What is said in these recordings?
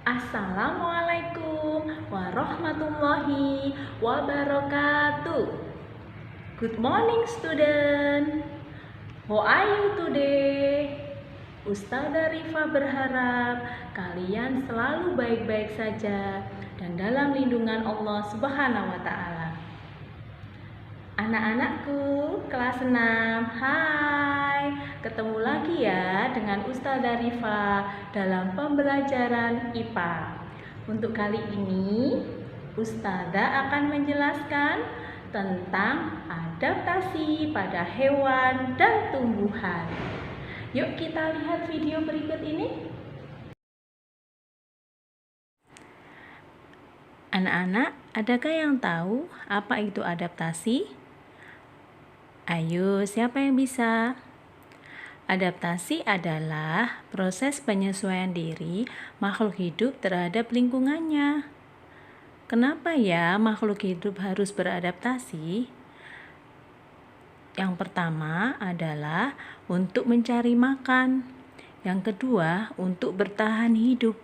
Assalamualaikum warahmatullahi wabarakatuh. Good morning student. How are you today? Ustazah Rifa berharap kalian selalu baik-baik saja dan dalam lindungan Allah Subhanahu wa taala. Anak-anakku, kelas 6. Hai, ketemu lagi ya dengan Ustazah Rifa dalam pembelajaran IPA. Untuk kali ini, Ustazah akan menjelaskan tentang adaptasi pada hewan dan tumbuhan. Yuk kita lihat video berikut ini. Anak-anak, adakah yang tahu apa itu adaptasi? Ayo, siapa yang bisa? Adaptasi adalah proses penyesuaian diri makhluk hidup terhadap lingkungannya. Kenapa ya makhluk hidup harus beradaptasi? Yang pertama adalah untuk mencari makan. Yang kedua, untuk bertahan hidup.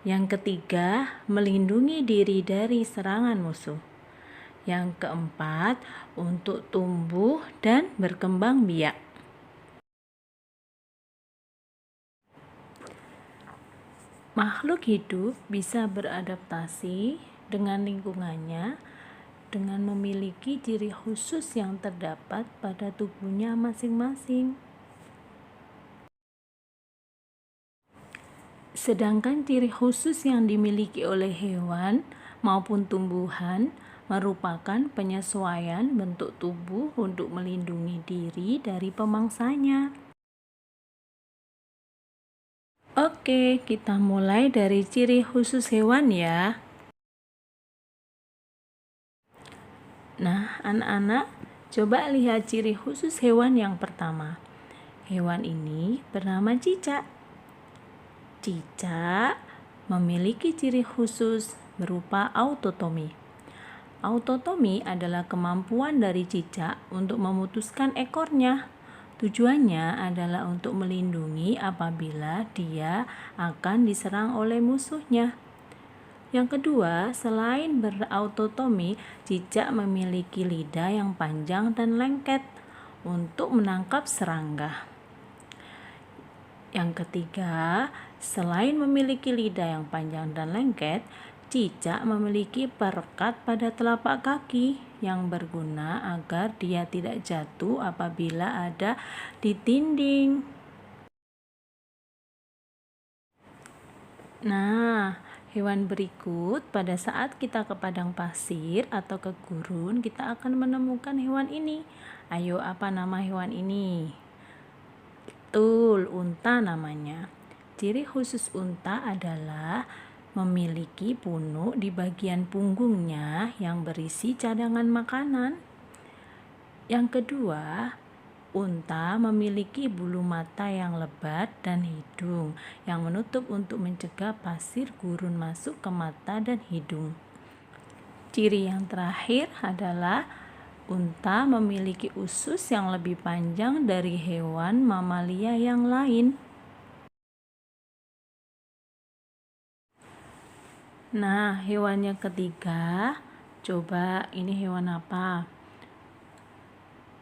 Yang ketiga, melindungi diri dari serangan musuh. Yang keempat, untuk tumbuh dan berkembang biak. Makhluk hidup bisa beradaptasi dengan lingkungannya dengan memiliki ciri khusus yang terdapat pada tubuhnya masing-masing. Sedangkan ciri khusus yang dimiliki oleh hewan maupun tumbuhan merupakan penyesuaian bentuk tubuh untuk melindungi diri dari pemangsanya. Oke, kita mulai dari ciri khusus hewan ya. Nah, anak-anak, coba lihat ciri khusus hewan yang pertama. Hewan ini bernama cicak. Cicak memiliki ciri khusus berupa autotomi. Autotomi adalah kemampuan dari cicak untuk memutuskan ekornya. Tujuannya adalah untuk melindungi apabila dia akan diserang oleh musuhnya. Yang kedua, selain berautotomi, cicak memiliki lidah yang panjang dan lengket untuk menangkap serangga. Yang ketiga, selain memiliki lidah yang panjang dan lengket, cicak memiliki perekat pada telapak kaki yang berguna agar dia tidak jatuh apabila ada di dinding. Nah, hewan berikut, pada saat kita ke padang pasir atau ke gurun, kita akan menemukan hewan ini. Ayo, apa nama hewan ini? Betul, unta namanya. Ciri khusus unta adalah memiliki punuk di bagian punggungnya yang berisi cadangan makanan. Yang kedua, unta memiliki bulu mata yang lebat dan hidung yang menutup untuk mencegah pasir gurun masuk ke mata dan hidung. Ciri yang terakhir adalah unta memiliki usus yang lebih panjang dari hewan mamalia yang lain. Nah, hewan yang ketiga, coba ini hewan apa?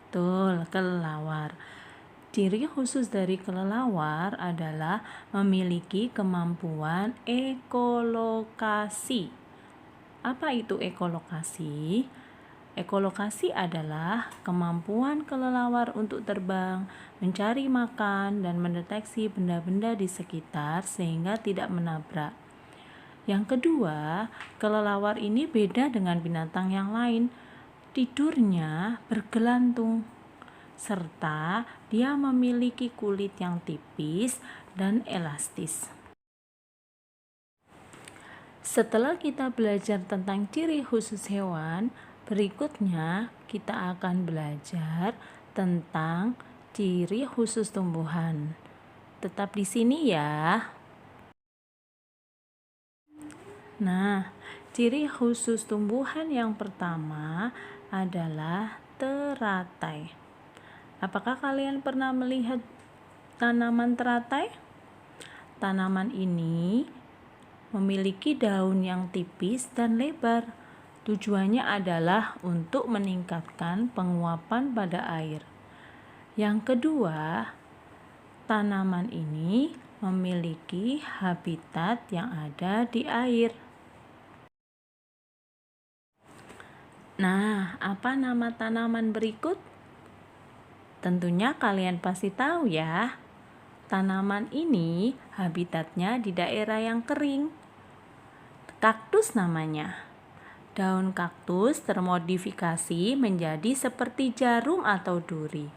Betul, kelelawar. Ciri khusus dari kelelawar adalah memiliki kemampuan ekolokasi. Apa itu ekolokasi? Ekolokasi adalah kemampuan kelelawar untuk terbang, mencari makan, dan mendeteksi benda-benda di sekitar sehingga tidak menabrak. Yang kedua, kelelawar ini beda dengan binatang yang lain. Tidurnya bergelantung, serta dia memiliki kulit yang tipis dan elastis. Setelah kita belajar tentang ciri khusus hewan, berikutnya kita akan belajar tentang ciri khusus tumbuhan. Tetap di sini ya. Nah, ciri khusus tumbuhan yang pertama adalah teratai. Apakah kalian pernah melihat tanaman teratai? Tanaman ini memiliki daun yang tipis dan lebar. Tujuannya adalah untuk meningkatkan penguapan pada air. Yang kedua, tanaman ini memiliki habitat yang ada di air. Nah, apa nama tanaman berikut? Tentunya kalian pasti tahu ya. Tanaman ini habitatnya di daerah yang kering. Kaktus namanya. Daun kaktus termodifikasi menjadi seperti jarum atau duri.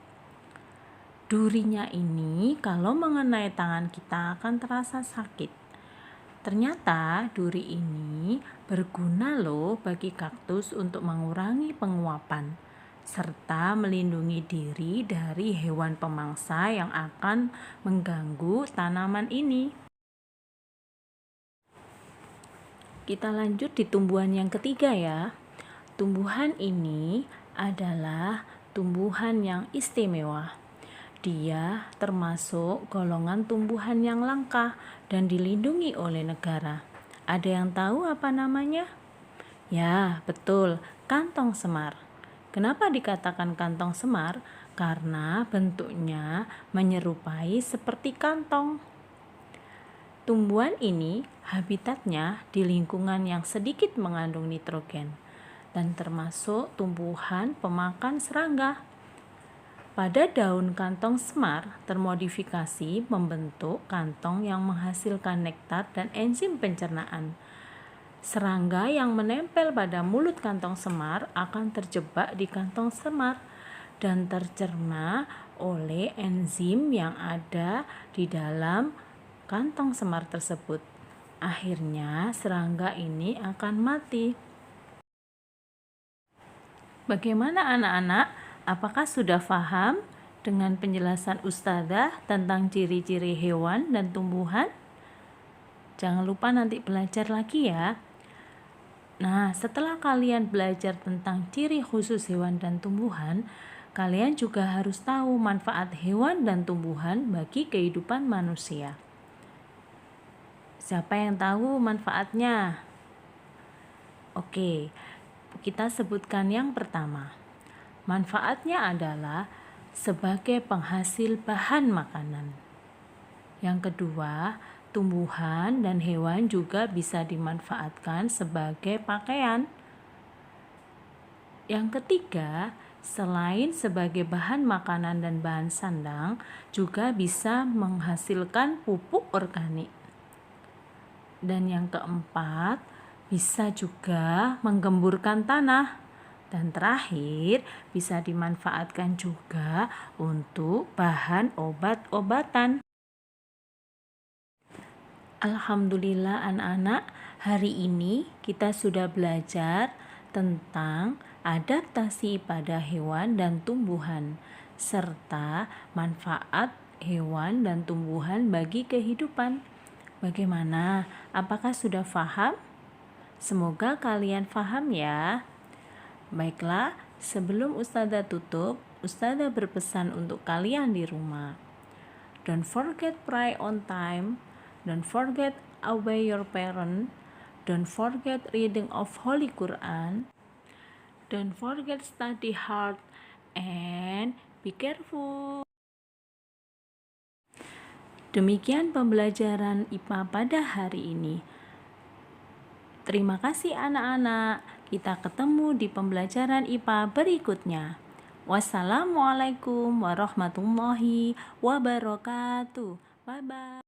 Durinya ini kalau mengenai tangan kita akan terasa sakit. Ternyata duri ini berguna loh bagi kaktus untuk mengurangi penguapan serta melindungi diri dari hewan pemangsa yang akan mengganggu tanaman ini. Kita lanjut di tumbuhan yang ketiga ya. Tumbuhan ini adalah tumbuhan yang istimewa. Dia termasuk golongan tumbuhan yang langka dan dilindungi oleh negara. Ada yang tahu apa namanya? Ya, betul, kantong semar. Kenapa dikatakan kantong semar? Karena bentuknya menyerupai seperti kantong. Tumbuhan ini habitatnya di lingkungan yang sedikit mengandung nitrogen dan termasuk tumbuhan pemakan serangga. Pada daun kantong semar termodifikasi membentuk kantong yang menghasilkan nektar dan enzim pencernaan. Serangga yang menempel pada mulut kantong semar akan terjebak di kantong semar dan tercerna oleh enzim yang ada di dalam kantong semar tersebut. Akhirnya serangga ini akan mati. Bagaimana anak-anak? Apakah sudah paham dengan penjelasan Ustazah tentang ciri-ciri hewan dan tumbuhan? Jangan lupa nanti belajar lagi ya. Nah, setelah kalian belajar tentang ciri khusus hewan dan tumbuhan, kalian juga harus tahu manfaat hewan dan tumbuhan bagi kehidupan manusia. Siapa yang tahu manfaatnya? Oke, kita sebutkan yang pertama. Manfaatnya adalah sebagai penghasil bahan makanan. Yang kedua, tumbuhan dan hewan juga bisa dimanfaatkan sebagai pakaian. Yang ketiga, selain sebagai bahan makanan dan bahan sandang, juga bisa menghasilkan pupuk organik. Dan yang keempat, bisa juga menggemburkan tanah. Dan terakhir, bisa dimanfaatkan juga untuk bahan obat-obatan. Alhamdulillah anak-anak, hari ini kita sudah belajar tentang adaptasi pada hewan dan tumbuhan, serta manfaat hewan dan tumbuhan bagi kehidupan. Bagaimana? Apakah sudah paham? Semoga kalian paham ya. Baiklah, sebelum Ustazah tutup, Ustazah berpesan untuk kalian di rumah. Don't forget pray on time. Don't forget obey your parent. Don't forget reading of Holy Quran. Don't forget study hard and be careful. Demikian pembelajaran IPA pada hari ini. Terima kasih anak-anak. Kita ketemu di pembelajaran IPA berikutnya. Wassalamualaikum warahmatullahi wabarakatuh. Bye-bye.